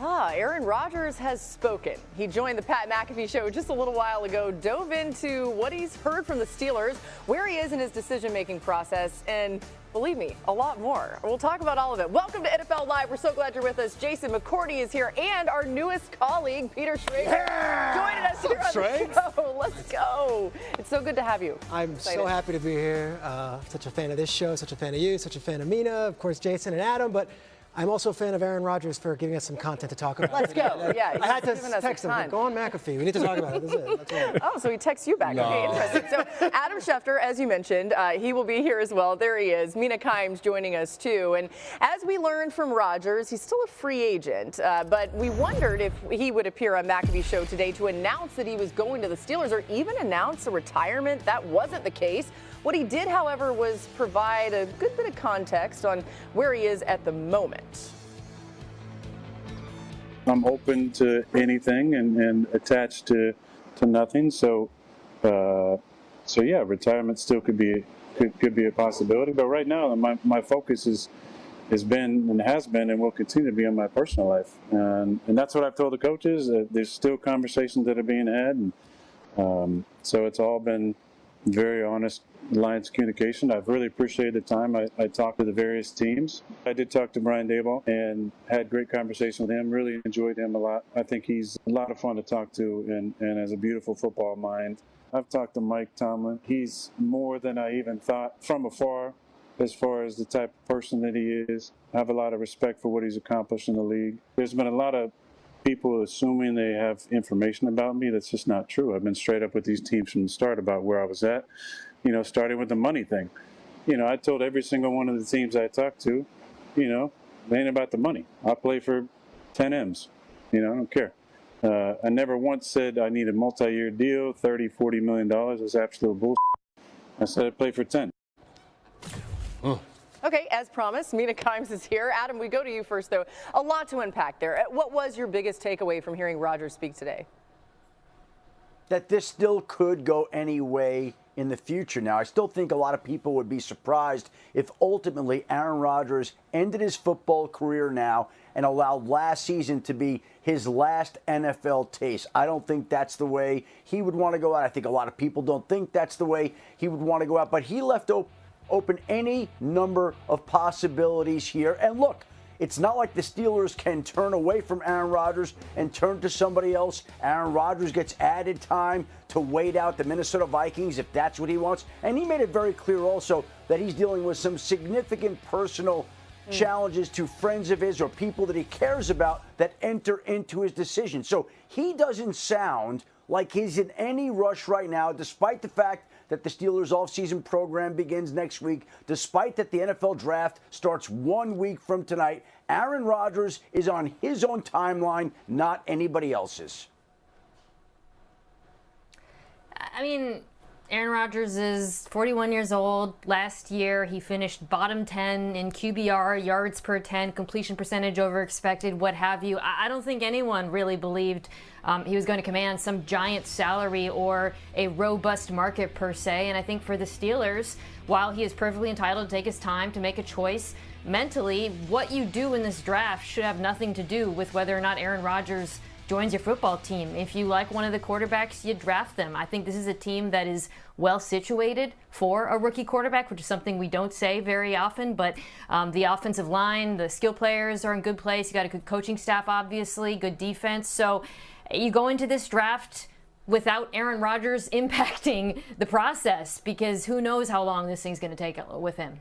Aaron Rodgers has spoken. He joined the Pat McAfee show just a little while ago, dove into what he's heard from the Steelers, where he is in his decision-making process, and believe me, a lot more. We'll talk about all of it. Welcome to NFL Live. We're so glad you're with us. Jason McCourty is here, and our newest colleague, Peter Schrager, joining us here on the show. Let's go. It's so good to have you. I'm so happy to be here. Such a fan of this show, such a fan of you, such a fan of Mina, of course, Jason and Adam, but I'm also a fan of Aaron Rodgers for giving us some content to talk about. Let's go. Yeah, I had to text him. Go on McAfee. We need to talk about it. That's it. That's it. Oh, so he texts you back. No. Okay, interesting. So Adam Schefter, as you mentioned, he will be here as well. There he is. Mina Kimes joining us too. And as we learned from Rodgers, he's still a free agent. But we wondered if he would appear on McAfee's show today to announce that he was going to the Steelers or even announce a retirement. That wasn't the case. What he did, however, was provide a good bit of context on where he is at the moment. I'm open to anything and attached to nothing. So yeah, retirement still could be a possibility. But right now, my focus has been and will continue to be on my personal life. And that's what I've told the coaches. There's still conversations that are being had, and so it's all been very honest lines of communication. I've really appreciated the time I talked to the various teams. I did talk to Brian Daboll and had great conversation with him. Really enjoyed him a lot. I think he's a lot of fun to talk to and has a beautiful football mind. I've talked to Mike Tomlin. He's more than I even thought from afar as far as the type of person that he is. I have a lot of respect for what he's accomplished in the league. There's been a lot of people assuming they have information about me. That's just not true. I've been straight up with these teams from the start about where I was at, starting with the money thing. I told every single one of the teams I talked to, it ain't about the money. I play for 10 M's. I don't care. I never once said I need a multi-year deal, $30, $40 million. It's absolute bullshit. I said I play for 10. Okay, as promised, Mina Kimes is here. Adam, we go to you first, though. A lot to unpack there. What was your biggest takeaway from hearing Rodgers speak today? That this still could go any way in the future. Now, I still think a lot of people would be surprised if ultimately Aaron Rodgers ended his football career now and allowed last season to be his last NFL taste. I don't think that's the way he would want to go out. I think a lot of people don't think that's the way he would want to go out. But he left open any number of possibilities here. And look, it's not like the Steelers can turn away from Aaron Rodgers and turn to somebody else. Aaron Rodgers gets added time to wait out the Minnesota Vikings if that's what he wants. And he made it very clear also that he's dealing with some significant personal challenges to friends of his or people that he cares about that enter into his decision. So he doesn't sound like he's in any rush right now, despite the fact that the Steelers' offseason program begins next week, despite that the NFL draft starts 1 week from tonight. Aaron Rodgers is on his own timeline, not anybody else's. I mean, Aaron Rodgers is 41 years old. Last year, he finished bottom 10 in QBR, yards per 10, completion percentage over expected, what have you. I don't think anyone really believed he was going to command some giant salary or a robust market per se. And I think for the Steelers, while he is perfectly entitled to take his time to make a choice, mentally, what you do in this draft should have nothing to do with whether or not Aaron Rodgers joins your football team. If you like one of the quarterbacks, you draft them. I think this is a team that is well situated for a rookie quarterback, which is something we don't say very often, but the offensive line, the skill players are in good place. You got a good coaching staff, obviously, good defense. So you go into this draft without Aaron Rodgers impacting the process, because who knows how long this thing's going to take with him.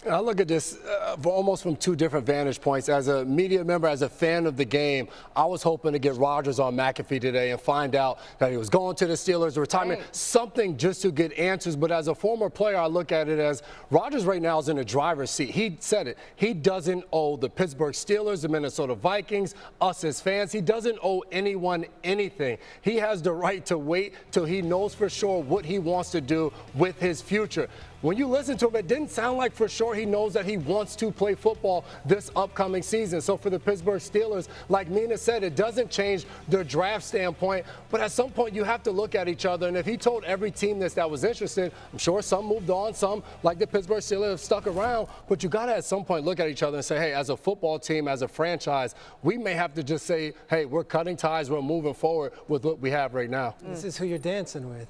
I look at this almost from two different vantage points. As a media member, as a fan of the game, I was hoping to get Rodgers on McAfee today and find out that he was going to the Steelers, retirement, something just to get answers. But as a former player, I look at it as Rodgers right now is in the driver's seat. He said it. He doesn't owe the Pittsburgh Steelers, the Minnesota Vikings, us as fans. He doesn't owe anyone anything. He has the right to wait till he knows for sure what he wants to do with his future. when you listen to him, it didn't sound like for sure he knows that he wants to play football this upcoming season. So for the Pittsburgh Steelers, like Mina said, it doesn't change their draft standpoint, but at some point you have to look at each other. And if he told every team this that was interested, I'm sure some moved on, some like the Pittsburgh Steelers have stuck around, but you got to at some point look at each other and say, hey, as a football team, as a franchise, we may have to just say, hey, we're cutting ties, we're moving forward with what we have right now. This is who you're dancing with.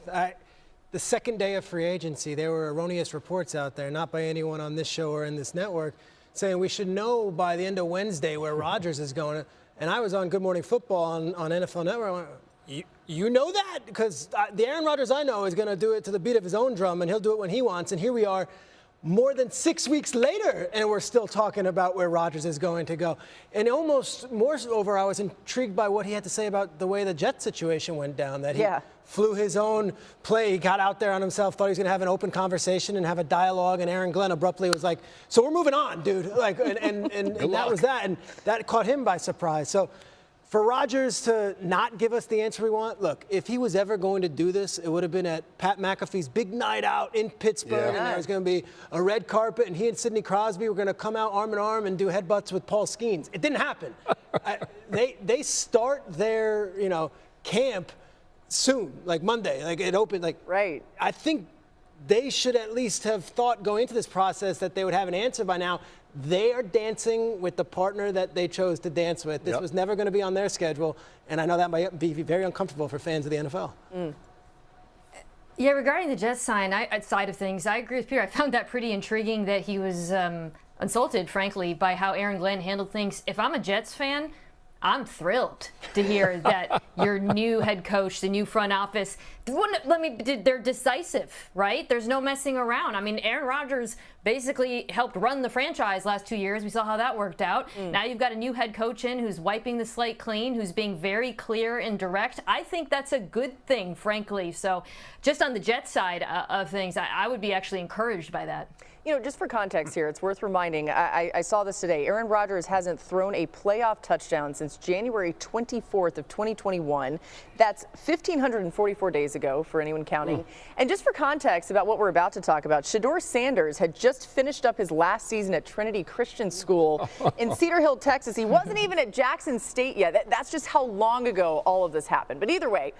The second day of free agency, there were erroneous reports out there, not by anyone on this show or in this network, saying we should know by the end of Wednesday where Rodgers is going. And I was on Good Morning Football on NFL Network. I went, you know that? Because the Aaron Rodgers I know is going to do it to the beat of his own drum, and he'll do it when he wants. And here we are, more than 6 weeks later, and we're still talking about where Rodgers is going to go. And almost moreover, I was intrigued by what he had to say about the way the Jet situation went down, that he flew his own play. He got out there on himself, thought he was going to have an open conversation and have a dialogue, and Aaron Glenn abruptly was like, so we're moving on, dude. Like, and that was that, and that caught him by surprise. So for Rodgers to not give us the answer we want, look, if he was ever going to do this, it would have been at Pat McAfee's big night out in Pittsburgh, and there was going to be a red carpet, and he and Sidney Crosby were going to come out arm in arm and do headbutts with Paul Skeens. It didn't happen. They start their camp soon, like Monday, like it opened, like right. I think they should at least have thought going into this process that they would have an answer by now. They are dancing with the partner that they chose to dance with. This was never going to be on their schedule, and I know that might be very uncomfortable for fans of the NFL. Yeah, regarding the Jets side of things, I agree with Peter. I found that pretty intriguing that he was insulted, frankly, by how Aaron Glenn handled things. If I'm a Jets fan, I'm thrilled to hear that your new head coach, the new front office, they're decisive, right? There's no messing around. I mean, Aaron Rodgers basically helped run the franchise last 2 years. We saw how that worked out. Now you've got a new head coach in who's wiping the slate clean, who's being very clear and direct. I think that's a good thing, frankly. So just on the Jets side of things, I would be actually encouraged by that. Just for context here, it's worth reminding, I saw this today, Aaron Rodgers hasn't thrown a playoff touchdown since January 24th of 2021. That's 1,544 days ago for anyone counting. And just for context about what we're about to talk about, Shedeur Sanders had just finished up his last season at Trinity Christian School in Cedar Hill, Texas. He wasn't even at Jackson State yet. That's just how long ago all of this happened. But either way,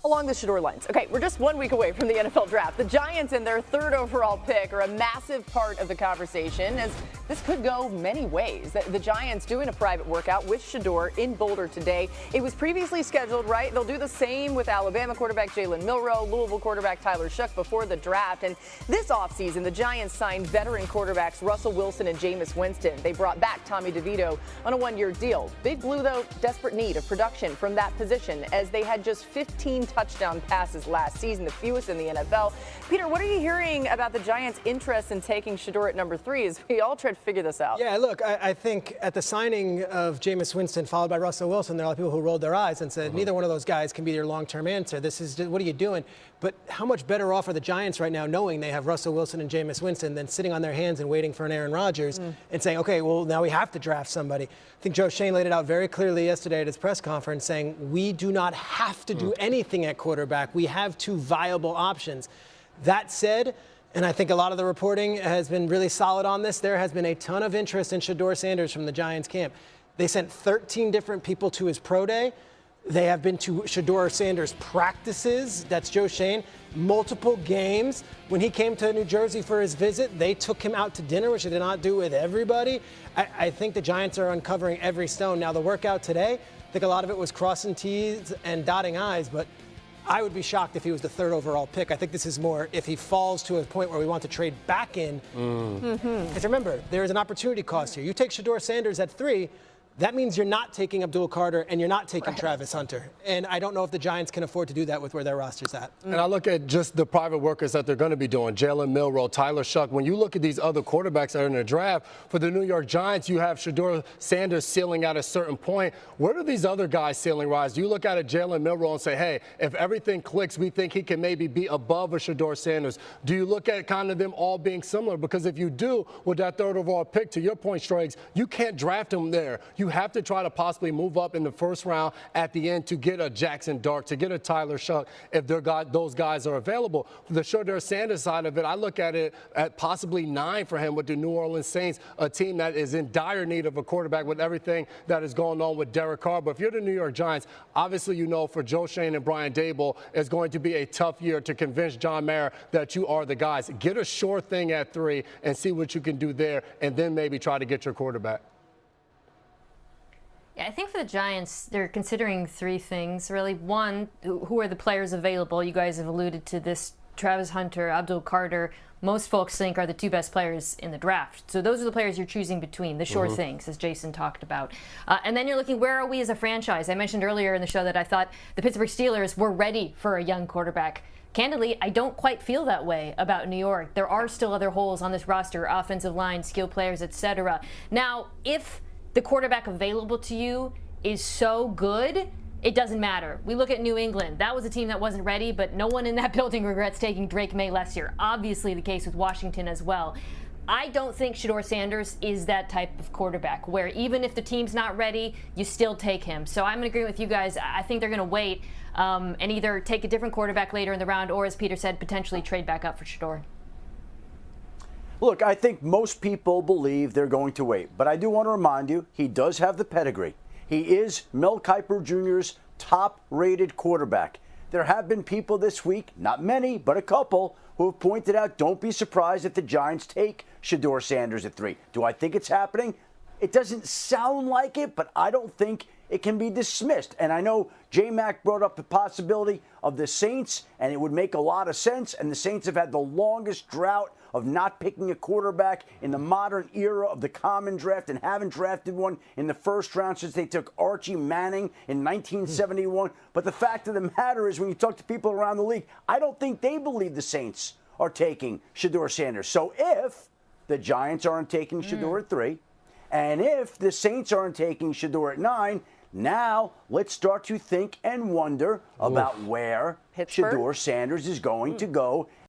along the Shedeur lines. Okay, we're just 1 week away from the NFL draft. The Giants and their third overall pick are a massive part of the conversation, as this could go many ways. The Giants doing a private workout with Shedeur in Boulder today. It was previously scheduled, right? They'll do the same with Alabama quarterback Jalen Milroe, Louisville quarterback Tyler Shough before the draft. And this offseason, the Giants signed veteran quarterbacks Russell Wilson and Jameis Winston. They brought back Tommy DeVito on a one-year deal. Big Blue, though, desperate need of production from that position, as they had just 15 touchdown passes last season, the fewest in the NFL. Peter, what are you hearing about the Giants' interest in taking Shedeur at number 3 as we all try to figure this out? Yeah, look, I think at the signing of Jameis Winston followed by Russell Wilson, there are a lot of people who rolled their eyes and said, neither one of those guys can be your long-term answer. This is just, what are you doing? But how much better off are the Giants right now knowing they have Russell Wilson and Jameis Winston than sitting on their hands and waiting for an Aaron Rodgers and saying, okay, well, now we have to draft somebody. I think Joe Shane laid it out very clearly yesterday at his press conference, saying we do not have to do anything at quarterback. We have 2 viable options. That said, and I think a lot of the reporting has been really solid on this, there has been a ton of interest in Shedeur Sanders from the Giants camp. They sent 13 different people to his pro day. They have been to Shedeur Sanders practices. That's Joe Shane. Multiple games. When he came to New Jersey for his visit, they took him out to dinner, which they did not do with everybody. I think the Giants are uncovering every stone. Now, the workout today, I think a lot of it was crossing T's and dotting I's, but I would be shocked if he was the 3rd overall pick. I think this is more if he falls to a point where we want to trade back in. Because remember, there is an opportunity cost here. You take Shedeur Sanders at 3, that means you're not taking Abdul Carter and you're not taking Travis Hunter. And I don't know if the Giants can afford to do that with where their roster's at. And I look at just the private workers that they're going to be doing, Jalen Milroe, Tyler Shough. When you look at these other quarterbacks that are in the draft, for the New York Giants, you have Shedeur Sanders ceiling at a certain point. Where do these other guys ceiling rise? Do you look at a Jalen Milroe and say, hey, if everything clicks, we think he can maybe be above a Shedeur Sanders? Do you look at kind of them all being similar? Because if you do, with that 3rd overall pick, to your point, Strikes, you can't draft him there. You you have to try to possibly move up in the first round at the end to get a Jackson Dart, to get a Tyler Shuck, if those guys are available. The Shedeur Sanders side of it, I look at it at possibly 9 for him with the New Orleans Saints, a team that is in dire need of a quarterback with everything that is going on with Derek Carr. But if you're the New York Giants, obviously you know for Joe Shane and Brian Dable, it's going to be a tough year to convince John Mara that you are the guys. Get a sure thing at 3 and see what you can do there, and then maybe try to get your quarterback. Yeah, I think for the Giants, they're considering 3 things, really. One, who are the players available? You guys have alluded to this. Travis Hunter, Abdul Carter, most folks think are the 2 best players in the draft. So those are the players you're choosing between, the sure things, as Jason talked about. And then you're looking, where are we as a franchise? I mentioned earlier in the show that I thought the Pittsburgh Steelers were ready for a young quarterback. Candidly, I don't quite feel that way about New York. There are still other holes on this roster, offensive line, skill players, etc. Now, if the quarterback available to you is so good, it doesn't matter. We look at New England. That was a team that wasn't ready, but no one in that building regrets taking Drake May last year. Obviously the case with Washington as well. I don't think Shedeur Sanders is that type of quarterback where even if the team's not ready, you still take him. So I'm going to agree with you guys. I think they're going to wait and either take a different quarterback later in the round or, as Peter said, potentially trade back up for Shedeur. Look, I think most people believe they're going to wait, but I do want to remind you, he does have the pedigree. He is Mel Kiper Jr.'s top-rated quarterback. There have been people this week, not many, but a couple, who have pointed out, don't be surprised if the Giants take Shedeur Sanders at 3. Do I think it's happening? It doesn't sound like it, but I don't think it can be dismissed. And I know J-Mac brought up the possibility of the Saints, and it would make a lot of sense, and the Saints have had the longest drought of not picking a quarterback in the modern era of the common draft and haven't drafted one in the first round since they took Archie Manning in 1971. But the fact of the matter is, when you talk to people around the league, I don't think they believe the Saints are taking Shedeur Sanders. So if the Giants aren't taking Shedeur at 3, and if the Saints aren't taking Shedeur at 9, now let's start to think and wonder about where Pittsburgh? Shedeur Sanders is going to go.